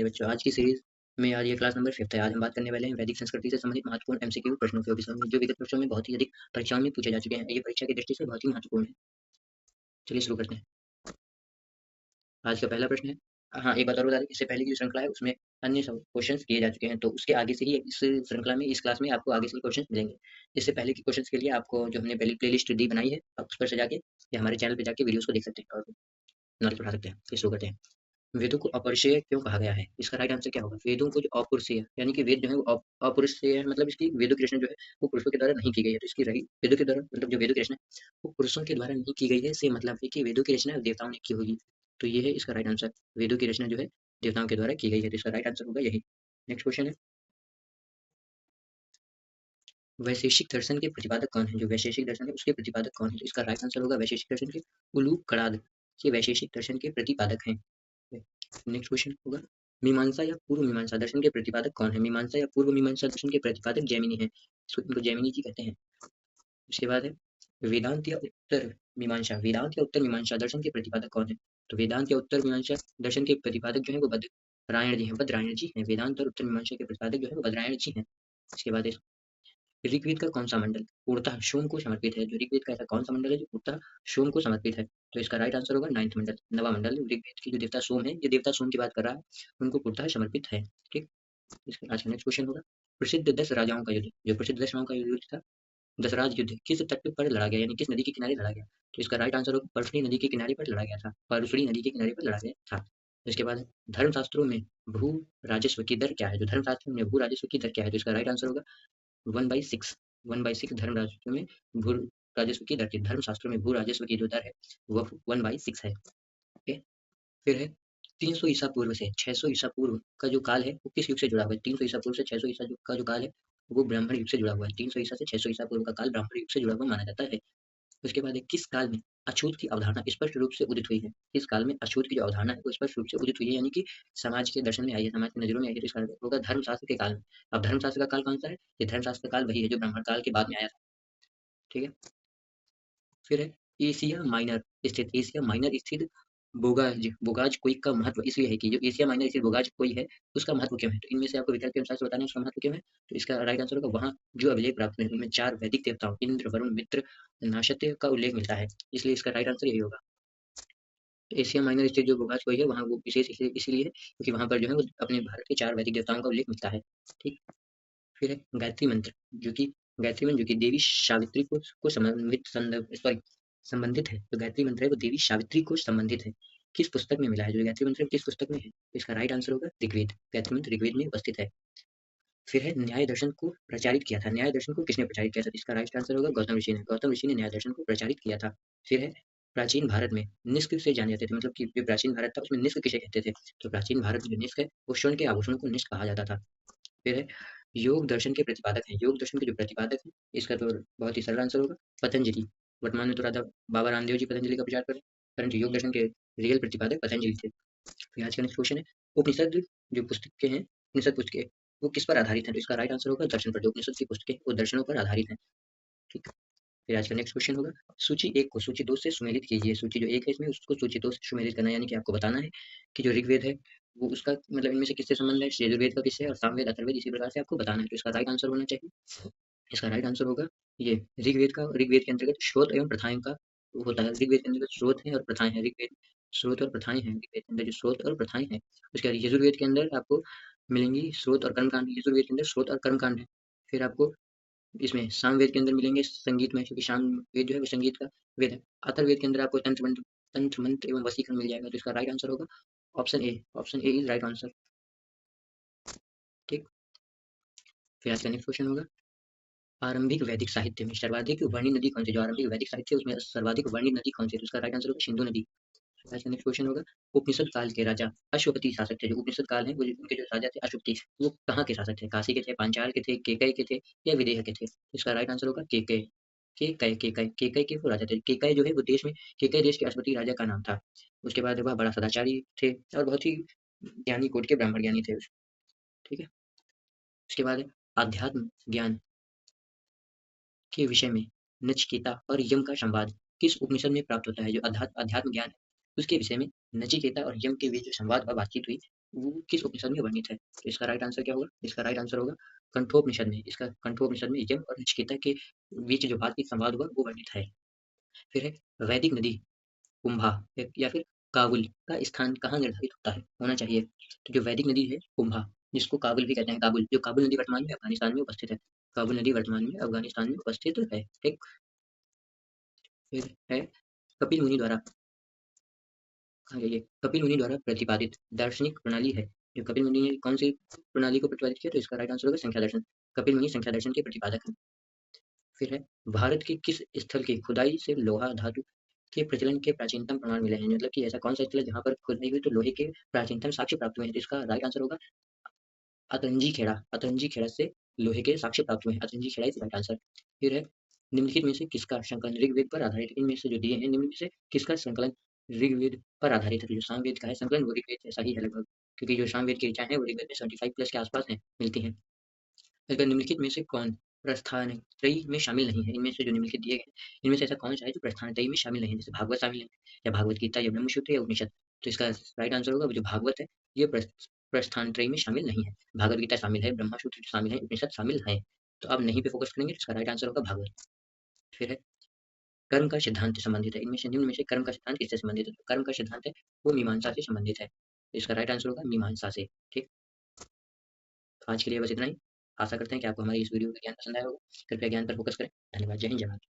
मेरे बच्चों, आज की सीरीज में आज ये क्लास नंबर 5 है। आज हम बात करने वाले हैं वैदिक संस्कृति से संबंधित महत्वपूर्ण एमसीक्यू प्रश्नों के विषय में, जो विगत वर्षों में बहुत ही अधिक परीक्षाओं में पूछे जा चुके हैं। ये परीक्षा की दृष्टि से बहुत ही महत्वपूर्ण है। चलिए शुरू करते हैं। आज का पहला प्रश्न है, हाँ एक बात और बता दें, इससे पहले की जो श्रृंखला है उसमें अन्य सब क्वेश्चन किए जा चुके हैं, तो उसके आगे से ही इस श्रृंखला में, इस क्लास में आपको आगे से क्वेश्चन मिलेंगे। इससे पहले के क्वेश्चन के लिए आपको जो हमने पहले प्लेलिस्ट दी बनाई है, आप उस पर से जाके या हमारे चैनल पर जाके वीडियोस को देख सकते हैं और नॉलेज बढ़ा सकते हैं। ये शुरू करते हैं। वेदों को अपौरुषेय क्यों कहा गया है? इसका राइट आंसर क्या होगा? वेदों को जो अपौरुषेय यानी कि वेद जो है वो अपौरुषेय है, मतलब इसकी वेदों की रचना जो है वो पुरुषों के द्वारा नहीं की गई है। तो इसकी रही वेदों के द्वारा, मतलब जो वेदों की रचना है वो पुरुषों के द्वारा नहीं की गई है, से मतलब है कि वेदों की रचना देवताओं ने की होगी। तो ये है इसका राइट आंसर। वेदों की रचना जो है देवताओं के द्वारा की गई है, तो इसका राइट आंसर होगा यही। नेक्स्ट क्वेश्चन है, वैशेषिक दर्शन के प्रतिपादक कौन है? जो वैशेषिक दर्शन है उसके प्रतिपादक कौन है? तो इसका राइट आंसर होगा वैशेषिक दर्शन के उलूक कणाद, ये वैशेषिक दर्शन के प्रतिपादक हैं। नेक्स्ट क्वेश्चन होगा, मीमांसा या पूर्व मीमांसा दर्शन के प्रतिपादक कौन है? मीमांसा या पूर्व मीमांसा दर्शन के प्रतिपादक जैमिनी है, इनको जैमिनी जी कहते हैं। उसके बाद है, वेदांत या उत्तर मीमांसा, वेदांत या उत्तर मीमांसा दर्शन के प्रतिपादक कौन है? तो वेदांत या उत्तर मीमांसा दर्शन के प्रतिपादक जो है वो बद्रायण जी हैं, बद्रायण जी हैं। वेदांत और उत्तर मीमांसा के प्रतिपादक जो है वो बद्रायण जी हैं। इसके बाद है, ऋग्वेद का कौन सा मंडल पूर्णतः सोम को समर्पित है? जो ऋग्वेद का ऐसा कौन सा मंडल है जो पूर्णतः सोम को समर्पित है? तो इसका राइट आंसर होगा 9th मंडल, नवा मंडल। ऋग्वेद की जो देवता सोम है, ये देवता सोम की बात कर रहा है, उनको पूर्णतः समर्पित है। ठीक। इसका आज का नेक्स्ट क्वेश्चन होगा, प्रसिद्ध 10 राजाओं का युद्ध, जो प्रसिद्ध 10 राजाओं का युद्ध था, दशराज युद्ध, किस तट पर लड़ा गया, यानी किस नदी के किनारे लड़ा गया? तो इसका राइट आंसर होगा परसुनी नदी के किनारे पर लड़ा गया था, परसुनी नदी के किनारे पर लड़ा गया था। इसके बाद धर्मशास्त्रों में भू राजस्व की दर क्या है? जो धर्मशास्त्र में भू राजस्व की दर क्या है? तो इसका राइट आंसर होगा 1/6। 1/6 धर्म राजस्व में भू राजस्व की दर थी। धर्मशास्त्रों में भू राजस्व की जो दर है वह 1/6 है। ओके। फिर है, 300 ईसा पूर्व से 600 ईसा पूर्व का जो काल है वो किस युग से जुड़ा हुआ है? 300 ईसा पूर्व से 600 ईसा का जो काल है वो ब्राह्मण युग से जुड़ा हुआ है। 300 ईसा से 600 ईसा पूर्व का काल ब्राह्मण युग से जुड़ा हुआ माना जाता है। उसके बाद है, किस काल में अछूत की अवधारणा स्पष्ट रूप से उदित हुई है? किस काल में अछूत की जो अवधारणा है वो स्पष्ट रूप से उदित हुई है, यानी कि समाज के दर्शन में आई है, समाज की नजरों में आई है? तो इसका होगा धर्मशास्त्र के काल में। अब धर्मशास्त्र का काल कौन सा है? ये धर्मशास्त्र का काल वही है जो ब्राह्मण काल के बाद में आया था। ठीक है। फिर है, एशिया माइनर एशिया माइनर स्थित बोगाज कोई का महत्व इसलिए है कि जो एशिया माइनर स्थित बोगाज कोई है उसका महत्व क्यों है? तो इनमें से आपको विकल्प के अनुसार से बताना है उसका महत्व क्यों है। तो इसका राइट आंसर होगा, वहाँ जो अभिलेख प्राप्त हुए उनमें 4 वैदिक देवताओं इंद्र, वरुण, मित्र, नाशत्य का उल्लेख मिलता है, इसलिए इसका राइट आंसर यही होगा। तो एशिया माइनर स्थित जो बोगाज कोई है वहाँ वो विशेष इसलिए है क्योंकि वहाँ पर जो है वो अपने भारत के 4 वैदिक देवताओं का उल्लेख मिलता है। ठीक। फिर है, गायत्री मंत्र, जो कि गायत्री मंत्र जो कि देवी सावित्री को संबंधित है। तो गायत्री मंत्र है वो देवी सावित्री को संबंधित है, किस पुस्तक में मिला है? जो गायत्री मंत्र है किस पुस्तक में है? तो इसका राइट आंसर होगा ऋग्वेद। गायत्री मंत्र ऋग्वेद में उपस्थित है। फिर है, न्याय दर्शन को प्रचारित किया था, न्याय दर्शन को किसने प्रचारित किया था? इसका राइट आंसर होगा गौतम ऋषि ने। गौतम ऋषि ने न्याय दर्शन को प्रचारित किया था। फिर है, प्राचीन भारत में निष्क से जाने जाते थे, मतलब कि जो प्राचीन भारत था उसमें निष्क किसे कहते थे? तो प्राचीन भारत में जो निष्क है वो स्वर्ण के आभूषणों को निष्क कहा जाता था। फिर है, योग दर्शन के प्रतिपादक हैं, योग दर्शन के जो प्रतिपादक हैं इसका तो बहुत ही सरल आंसर होगा पतंजलि। वर्तमान में तो राधा बाबा रामदेव जी पतंजलि का प्रचार करें, परंतु योग दर्शन के रियल प्रतिपादक पतंजलि थे। फिर आज का नेक्स्ट क्वेश्चन है, उपनिषद जो पुस्तकें हैं, उपनिषद पुस्तकें वो किस पर आधारित है? तो इसका राइट आंसर होगा दर्शन पर। जो उपनिषद की पुस्तकें वो दर्शनों पर आधारित है। ठीक। फिर आज का नेक्स्ट क्वेश्चन होगा, सूची 1 को सूची 2 से सुमेलित कीजिए। सूची जो 1 है इसमें उसको सूची 2 से सुमेलित करना है, यानी कि आपको बताना है कि जो ऋग्वेद है वो उसका मतलब इनमें से किससे संबंध है, यजुर्वेद का किससे, और सामवेद, अथर्ववेद, इसी प्रकार से आपको बताना है। तो इसका राइट आंसर होना चाहिए, इसका राइट आंसर होगा ये ऋग्वेद के अंतर्गत स्रोत एवं प्रथाएं का होता है। ऋग्वेद के अंतर्गत स्रोत है और प्रथाएं हैं, ऋग्वेद स्रोत और प्रथाएं हैं, ऋग्वेद के अंदर जो स्रोत और प्रथाएं हैं। उसके बाद यजुर्वेद के अंदर आपको मिलेंगी स्रोत और कर्मकांड, यजुर्वेद के अंदर स्रोत और कर्मकांड है। फिर आपको इसमें सामवेद के अंदर मिलेंगे संगीत में, क्योंकि सामवेद जो है वो संगीत का वेद है। अथर्ववेद के अंदर आपको तंत्र मंत्र एवं वशीकरण मिल जाएगा। तो इसका राइट आंसर होगा option A. Option A is right answer. ठीक। फिर आज का नेक्स्ट क्वेश्चन होगा, आरंभिक वैदिक साहित्य में सर्वाधिक वर्णित नदी कौन सी? जो आरंभिक वैदिक साहित्य है उसमें सर्वाधिक वर्णित नदी कौन सी? तो उसका राइट आंसर होगा सिंधु नदी। आज का नेक्स्ट क्वेश्चन होगा, उपनिषद काल के राजा अश्वपति शासक थे। जो उपनिषद काल है वो उनके जो राजा थे अश्वपति, वो कहाँ के शासक थे? काशी के थे, पांचाल के थे, केकय के थे या विदेह के थे? इसका राइट आंसर होगा केकय। केकय के वो राजा थे। केकय जो है वो देश में, केकय देश के अश्वपति राजा का नाम था। उसके बाद वह बड़ा सदाचारी थे और बहुत ही ज्ञानी कोटि के ब्राह्मण ज्ञानी थे। ठीक है। उसके बाद आध्यात्म ज्ञान के विषय में नचिकेता और यम का संवाद किस उपनिषद में प्राप्त होता है? जो अध्यात्म ज्ञान है उसके विषय में नचिकेता और यम के बीच जो संवाद व बातचीत हुई वो किस उपनिषद में वर्णित है? तो इसका राइट आंसर क्या होगा? इसका राइट आंसर होगा कंठोपनिषद में। इसका कंठोपनिषद में यम और नचिकेता के बीच जो बातचीत संवाद हुआ वो वर्णित है। फिर है वैदिक नदी कुंभा या फिर काबुल का स्थान कहाँ निर्धारित होता है होना चाहिए? तो जो वैदिक नदी है कुंभा, जिसको काबुल भी कहते हैं, काबुल, जो काबुल नदी वर्तमान में अफगानिस्तान में उपस्थित है। काबुल नदी वर्तमान में अफगानिस्तान में उपस्थित है। ठीक। फिर है कपिल मुनि द्वारा, आगे ये कपिल मुनि द्वारा प्रतिपादित दार्शनिक प्रणाली है। जो कपिल मुनि ने कौन सी प्रणाली को प्रतिपादित किया? तो इसका राइट आंसर होगा संख्या दर्शन। कपिल मुनि संख्या दर्शन के प्रतिपादक हैं। फिर है भारत के किस स्थल की खुदाई से लोहा धातु के प्रचलन के प्राचीनतम प्रमाण मिले हैं? मतलब कि ऐसा कौन सा स्थल है जहाँ पर खुदाई हुई तो लोहे के प्राचीनतम साक्ष्य प्राप्त हुए हैं? तो इसका राइट आंसर होगा अतरंजी खेड़ा। अतरंजी खेड़ा से लोहे के साक्ष्य प्राप्त हुए हैं। Atranji Kheda is right answer. फिर है निम्नलिखित में से किसका संकलन ऋग्वेद पर आधारित है? इनमें से जो दिए हैं निम्न में से किसका संकलन ऋग्वेद पर आधारित है? तो जो सामवेद का है संकलन वो ऋग्वेद जैसा ही है लगभग, क्योंकि जो सामवेद की ऋचाएं हैं वो ऋग्वेद में 75 प्लस के आसपास हैं, मिलती हैं। अगर निम्नलिखित में से कौन प्रस्थानत्रयी में शामिल नहीं है? इनमें से जो निम्नलिखित दिए गए हैं इनमें से ऐसा कौन सा है जो प्रस्थानत्रयी में शामिल नहीं है? जैसे भागवत शामिल है, या भागवत गीता, या ब्रह्मसूत्र, या उपनिषद। तो इसका राइट आंसर होगा जो भागवत है ये प्रस्थानत्रयी में शामिल नहीं है। भागवत गीता शामिल है, ब्रह्मसूत्र शामिल है, उपनिषद शामिल है। तो आप नहीं पे फोकस करेंगे, इसका राइट आंसर होगा भागवत। फिर है कर्म का सिद्धांत से संबंधित है। इनमें से निम्न में से कर्म का सिद्धांत किससे संबंधित है? तो कर्म का सिद्धांत है वो मीमांसा से संबंधित है। तो इसका राइट आंसर होगा मीमांसा से। ठीक। तो आज के लिए बस इतना ही। आशा करते हैं कि आपको हमारी इस वीडियो का ज्ञान पसंद आया होगा। कृपया ज्ञान पर फोकस करें। धन्यवाद। जय हिंद, जय भारत।